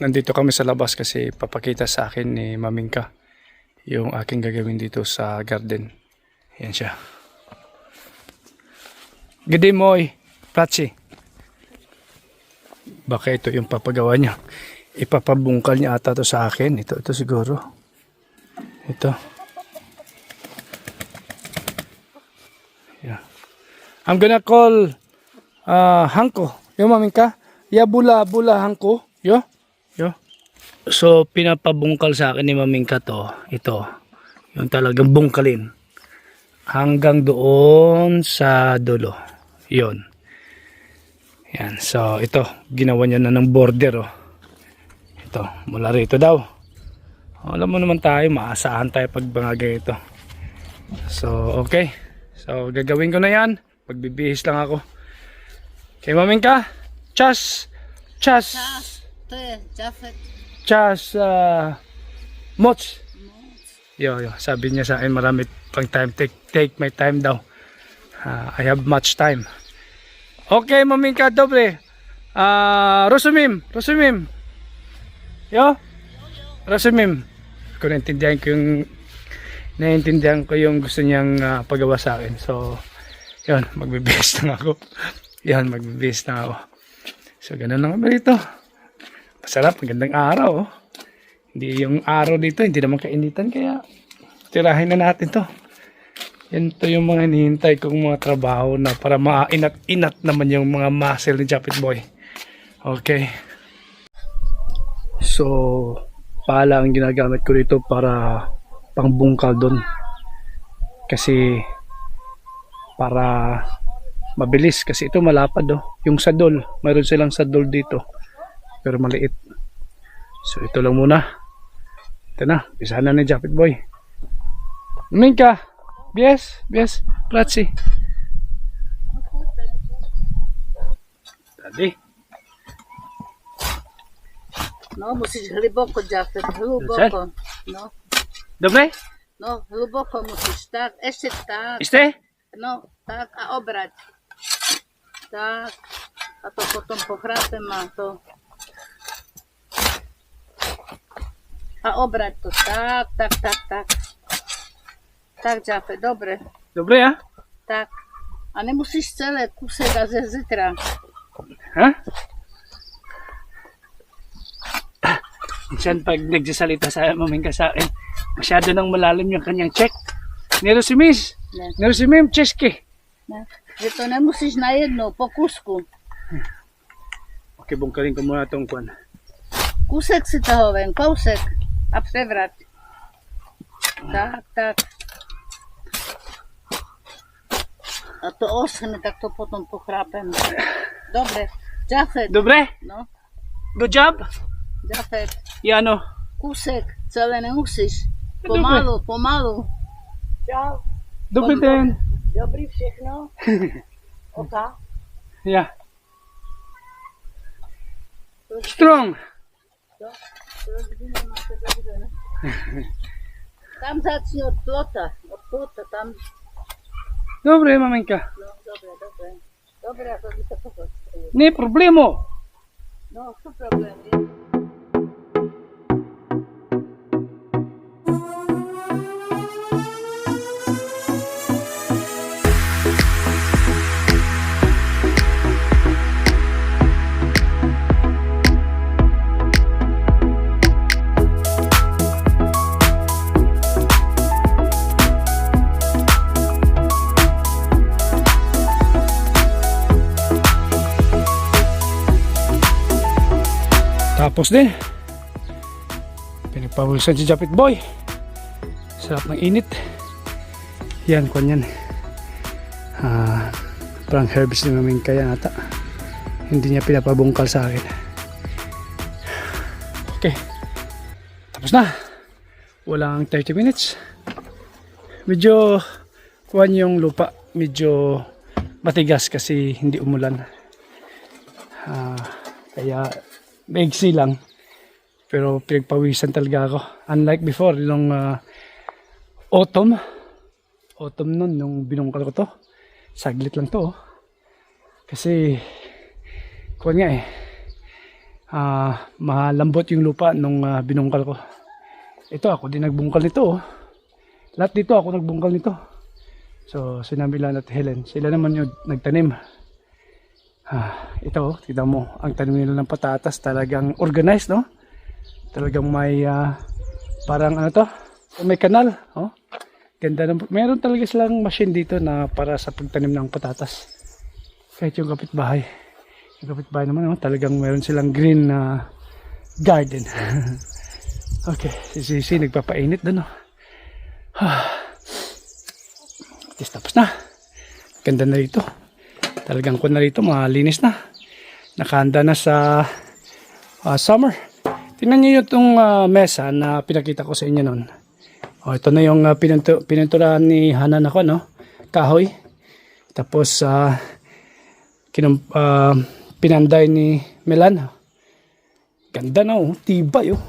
Nandito kami sa labas kasi papakita sa akin ni Mamingka yung aking gagawin dito sa garden. Yan siya. Gede moy, Platsi. Baka ito yung papagawa niya. Ipapabungkal niya ata to sa akin. Ito siguro. Ito. Yeah. I'm gonna call Hanko. Yo Mamingka. Ya bula Hanko. Yo. So pinapabungkal sa akin ni Mamingka to. Ito. Yung talagang bungkalin. Hanggang doon sa dulo. Yon. Yan. So ito. Ginawa niya na ng border. Oh. Ito. Mula rito daw. Alam mo naman tayo. Maasahan tayo pag mga ganito. So okay. So gagawin ko na yan. Pagbibihis lang ako. Okay Mamingka. Chas. Chas moch. Yo, sabi niya sa akin marami pang time. Take my time daw. I have much time. Okay, Mamingka, dobre. Rosumim. Yo. Rosumim. Kung naiintindihan ko yung gusto niyang pagawa sa akin. So, yun, magbibihis lang ako. So, ganun lang kami rito. Masarap, magandang araw. Oh. Hindi yung araw dito, hindi naman kainitan. Kaya, tirahin na natin to. Yan to yung mga hinihintay kong mga trabaho na para mainat-inat naman yung mga muscle ni Japit Boy. Okay. So, pala ang ginagamit ko dito para pangbungkal doon. Kasi, para mabilis. Kasi ito malapad. Oh. Yung sadol, mayroon silang sadol dito. Pero maliit. So ito lang muna. Ito na. Pisahan na ni Japit Boy. Mamingka. Bies. Platsi. Tadi. No, musisz głęboko, Japet. Głęboko. No. Dobre? No, głęboko musisz. Tak. Jeszcze tak. Iste? No, tak. A obrać. Tak. A to potem pochrapem ma to. A obrać to tak. Tak, Japet, dobre. Dobre, ja? Tak. A nie musisz całe kusek ze zytra. Ha? Minsan pag nagsasalita sa Mamingka sa akin, masyado nang malalim yung kanyang check. Nerozumiem czeski. Że to nie musisz na jedno, po kusku. Okay, bungkalin ko muna itong kwan. Kusek si tahowen, kousek. A przewrać. Tak. A to oschnie, tak to potem pochrapem. Dobre. Japet. Dobre? No, Good job? Japet. Jano. Kusek, całe nie musisz. Dobre. Pomalu. Ciao. Dobre din. Dobry všechno. Oka. Ja. Strong. Tam zacznij od plota, tam. Dobre, Mamingka. No, dobre. Dobre, to by to pochodzi. Nie problemo. No, co problem? Tapos din. Pinagpawisan si Japit Boy. Sarap ng init. Yan, kwan yan. Parang herbs ni Mamingka yan ata. Hindi niya pinapabungkal sa akin. Okay. Tapos na. Walang 30 minutes. Medyo kwan yung lupa. Medyo matigas kasi hindi umulan. Kaya maigsi lang. Pero pinagpawisan talaga ako. Unlike before, nung autumn nun, nung binungkal ko to. Saglit lang to. Kasi, kuwan nga malambot yung lupa nung binungkal ko. Ito ako din nagbungkal nito. Oh. Lahat dito ako nagbungkal nito. So si Namilan at Helen, sila naman yung nagtanim. Ito oh, tignan mo, ang tanim nila ng patatas talagang organized, no? Talagang may parang ano to, may kanal, oh. Ganda ng, meron talaga silang machine dito na para sa pagtanim ng patatas. Kahit yung kapitbahay. Yung kapitbahay naman, oh, talagang meron silang green garden. Okay, si Sisi nagpapainit doon, oh. Tapos na. Ganda na rito. Talagang ko na rito, malinis na. Nakahanda na sa summer. Tingnan niyo itong mesa na pinakita ko sa inyo noon. Oh, ito na yung pininturahan ni Hanan ako, no? Kahoy. Tapos pinanday ni Melan. Ganda na, oh. Tibay, oh.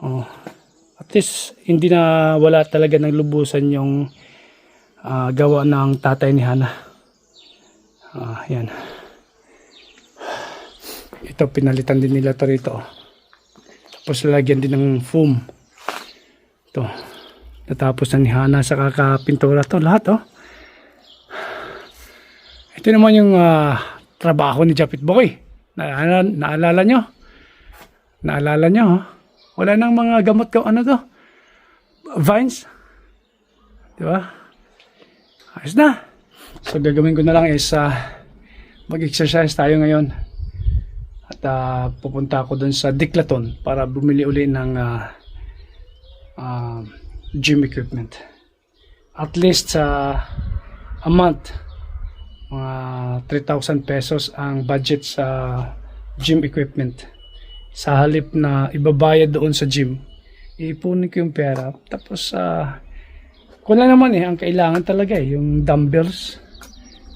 Oh. At least hindi na wala talaga ng lubusan yung gawa ng tatay ni Hana. Yan. Ito pinalitan din nila to rito. Tapos lalagyan din ng foam. Ito. Natapos na ni Hana sa kakapintura to lahat, oh. Ito naman yung trabaho ni Japit Boy. Naalala nyo? Naalala nyo, oh? Wala nang mga gamot ko, ano to? Vines. Diba? Ayos na. So gagawin ko na lang is mag-exercise tayo ngayon. At pupunta ako dun sa Declaton para bumili uli ng gym equipment. At least a month, mga 3,000 pesos ang budget sa gym equipment. Sa halip na ibabayad doon sa gym, iipunin ko yung pera. Tapos wala naman ang kailangan talaga yung dumbbells,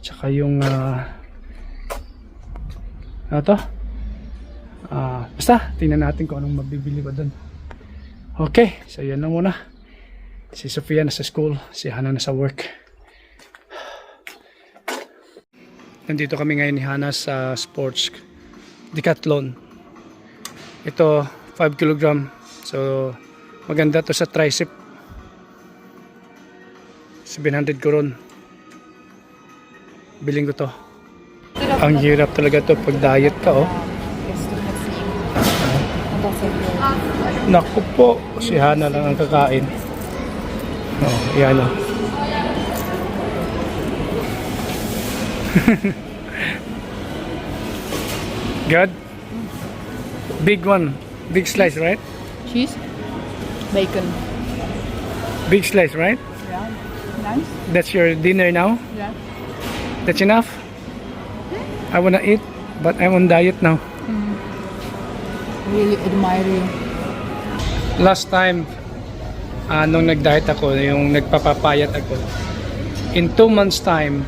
tsaka yung basta tingnan natin kung anong mabibili ba doon. Okay, so yan na muna. Si Sofia na sa school, si Hana na sa work. Nandito kami ngayon ni Hana sa sports Decathlon. Ito 5 kg, so maganda to sa tricep. 700 koron. Biling ko to. Ang hirap talaga to pag diet ka, oh. Naku po, si Hana lang ang kakain. Oh, yan, oh. Good? Big one. Big slice, right? Cheese, bacon. Big slice, right? Yeah, nice. That's your dinner now? Yeah. That's enough? I wanna eat, but I'm on diet now. Really admire you. Last time, nung nag-diet ako, yung nagpapapayat ako, in 2 months time,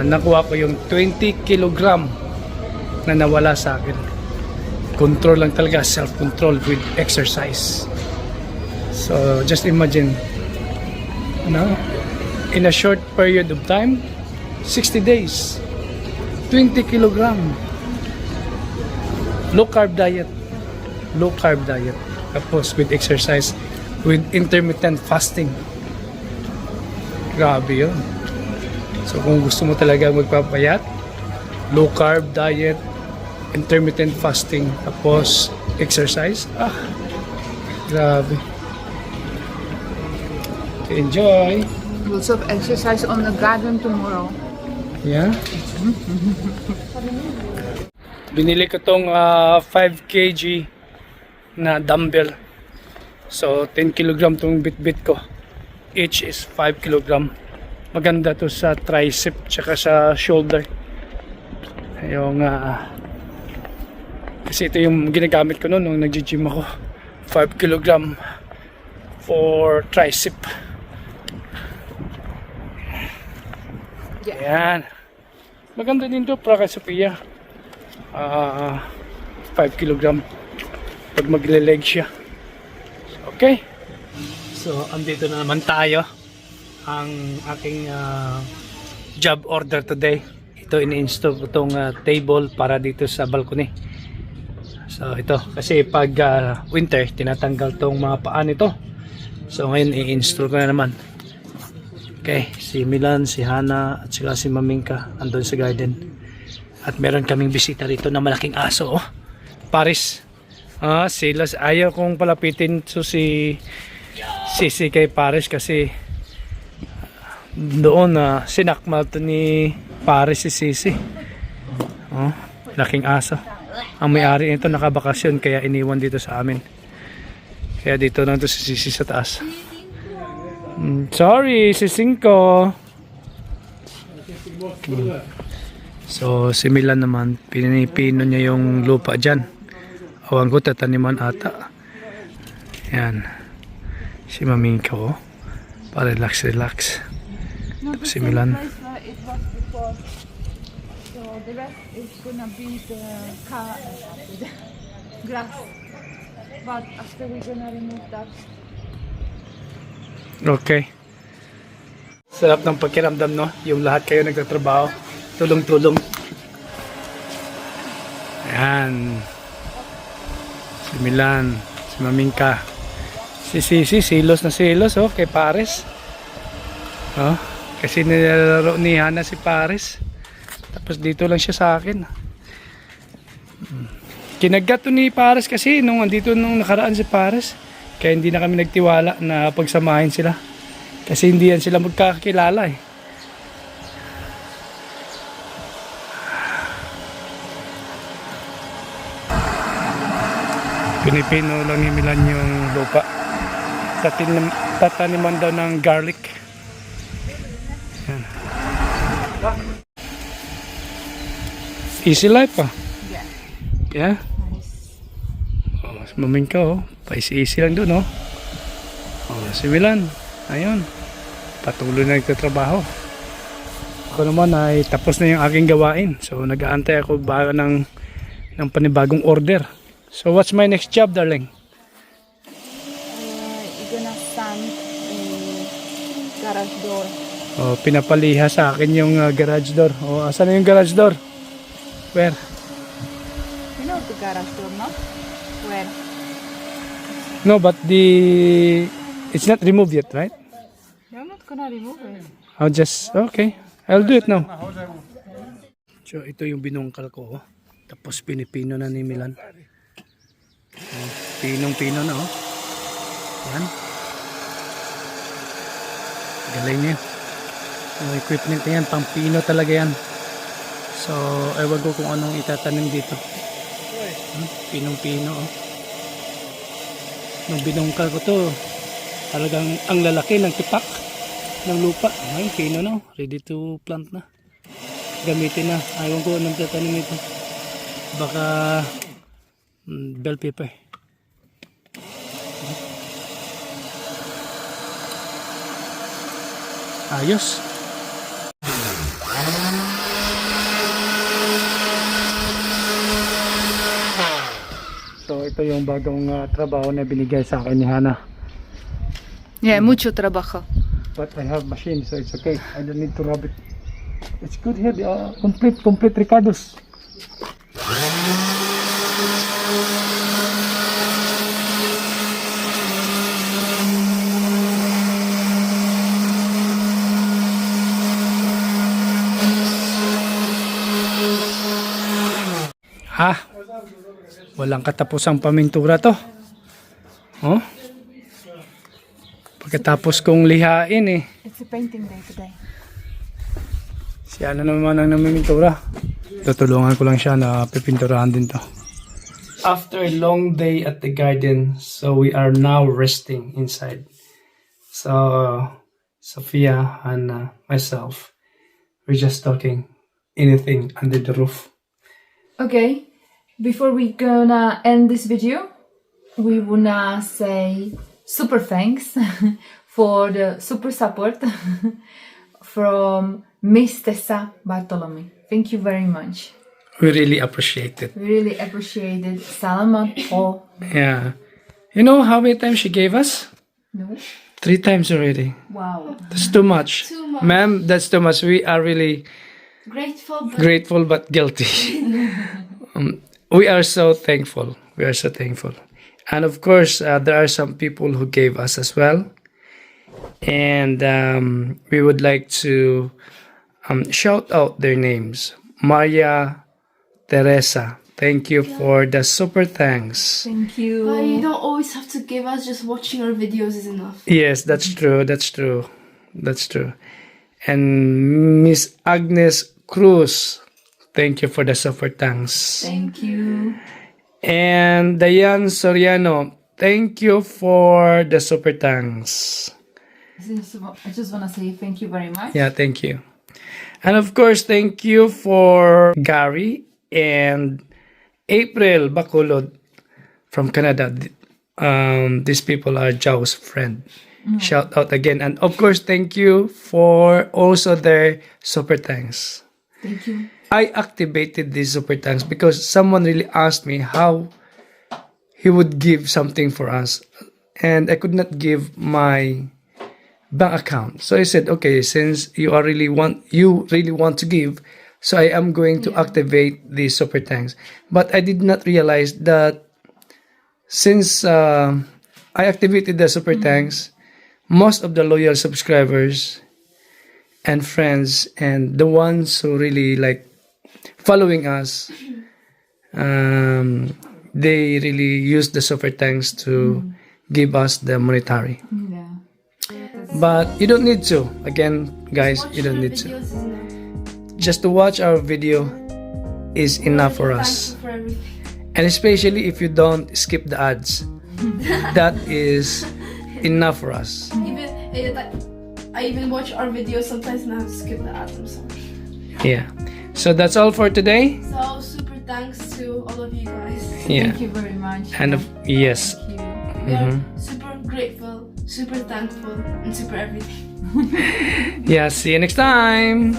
nakuha ko yung 20 kilogram na nawala sa akin. Control lang talaga, self-control with exercise. So, just imagine, in a short period of time, 60 days, 20 kilogram. Low carb diet. Low carb diet. Tapos with exercise, with intermittent fasting. Grabe yun. So kung gusto mo talaga magpapayat, low carb diet, intermittent fasting, tapos exercise, grabe. Enjoy. We'll have exercise on the garden tomorrow. Yeah. Binili ko tong 5 kg na dumbbell. So 10 kg tong bit-bit ko. Each is 5 kg. Maganda to sa tricep tsaka sa shoulder. Yung kasi ito yung ginagamit ko noon nung nagji-gym ako. 5 kg for tricep. Yan. Maganda din to para kay Sophia. 5 kg pag magle-leg siya. Okay. So, andito na naman tayo. Ang aking job order today. ito ini-install ko itong table para dito sa balcony. So ito, kasi pag winter, tinatanggal tong mga paan ito. So ngayon i-install ko na naman. Okay, si Milan, si Hana at saka si Mamingka andun sa garden. At meron kaming bisita rito na malaking aso, oh. Paris. Sila ayaw kong palapitin so si kay Paris kasi doon na sinakmal to ni Paris si Sisi. Oh, laking aso. Ang may-ari nito nakabakasyon kaya iniwan dito sa amin. Kaya dito lang to si Sisi sa taas. Sorry, sising ko. So si Milan naman, pinipino niya yung lupa dyan. Awan ko, tataniman ata. Yan. Si Mamingka ko. Pa-relax. Tapos si Milan. It was before. So the rest is gonna be the grass. But after we're gonna remove that. Okay. Sarap ng pakiramdam, no? Yung lahat kayo nagtatrabaho. Tulong-tulong. Ayan. Si Milan. Si Mamingka. Si Sisi, silos na silos, oh, kay Paris. Oh, kasi nilalaro ni Hana si Paris. Tapos dito lang siya sa akin. Kinagat to ni Paris kasi nung andito nung nakaraan si Paris. Kaya hindi na kami nagtiwala na pagsamahin sila. Kasi hindi yan sila magkakakilala eh. Pinipino lang ni Milan yung lupa. Tataniman daw ng garlic. Yan. Easy life ah. Yeah. Yeah? Oh, Mamingka oh. Pa-easy lang doon oh. Oh, si Milan. Ayun. Patuloy na nagtatrabaho. Ako naman ay tapos na yung aking gawain. So nag-aantay ako ba ng panibagong order. So what's my next job, darling? You're gonna stand in garage door. Oh, pinapaliha sa akin yung garage door. Oh, asan na yung garage door? Where? You know the garage door, no? Where? No, but it's not removed yet, right? You're not gonna remove it. Okay. I'll do it now. So ito yung binungkal ko. Oh. Tapos pinipino na ni Milan. Oh, pinong-pino na oh. Yan. Galing yan. Yung equipment na yan, pang pino talaga yan. So, ewan ko kung anong itatanim dito. Pinong-pino oh. Nung binungkal ko to, talagang ang lalaki ng tipak ng lupa. Ay, pino na, ready to plant na. Gamitin na. Ewan ko anong tatanim ito. Baka bell pepper. Ayos. So ito yung bagong trabaho na binigay sa akin ni Hana. Yeah, mucho trabajo. But I have machine so it's okay. I don't need to rub it. It's good here. Complete Ricardo's. Ha? Walang katapusang pamintura to. Oh? Pagkatapos kong lihain eh. It's a painting day today. Si Ana naman ang namimintura. Tutulungan ko lang siya na pipinturahan din to. After a long day at the garden, so we are now resting inside. So, Sophia and myself, we're just talking anything under the roof. Okay, before we gonna end this video, we wanna say super thanks for the super support from Miss Tessa Bartolome. Thank you very much. We really appreciate it. We really appreciate it. Salamat po. Yeah. You know how many times she gave us? No? 3 times already. Wow. That's too much. Ma'am, that's too much. We are really Grateful but guilty. We are so thankful. We are so thankful. And of course, there are some people who gave us as well. And we would like to shout out their names. Maria Teresa, thank you for the super thanks. Thank you. But you don't always have to give us, just watching our videos is enough. Yes, that's true. That's true. That's true. And Miss Agnes Cruz, thank you for the super thanks. Thank you. And Dayan Soriano, thank you for the super thanks. I just want to say thank you very much. Yeah, thank you. And of course, thank you for Gary and April Bacolod from Canada. These people are Zhao's friend. Shout out again. And of course, thank you for also their super thanks. Thank you. I activated these super thanks because someone really asked me how he would give something for us. And I could not give my bank account. So I said, okay, since you really want to give, so I am going to activate the super thanks. But I did not realize that since I activated the super thanks, most of the loyal subscribers and friends and the ones who really like following us, they really use the super thanks to give us the monetary. Yeah. But you don't need to. Again, guys, you don't need to. Videos is enough. Just to watch our video is enough for us. Thankful for everything. And especially if you don't skip the ads. That is enough for us. I even watch our videos sometimes and I have to skip the ads. I'm sorry. Yeah. So that's all for today. So super thanks to all of you guys. Yeah. Thank you very much. And yes. Thank you. We are super grateful, super thankful, and super everything. Yeah, see you next time.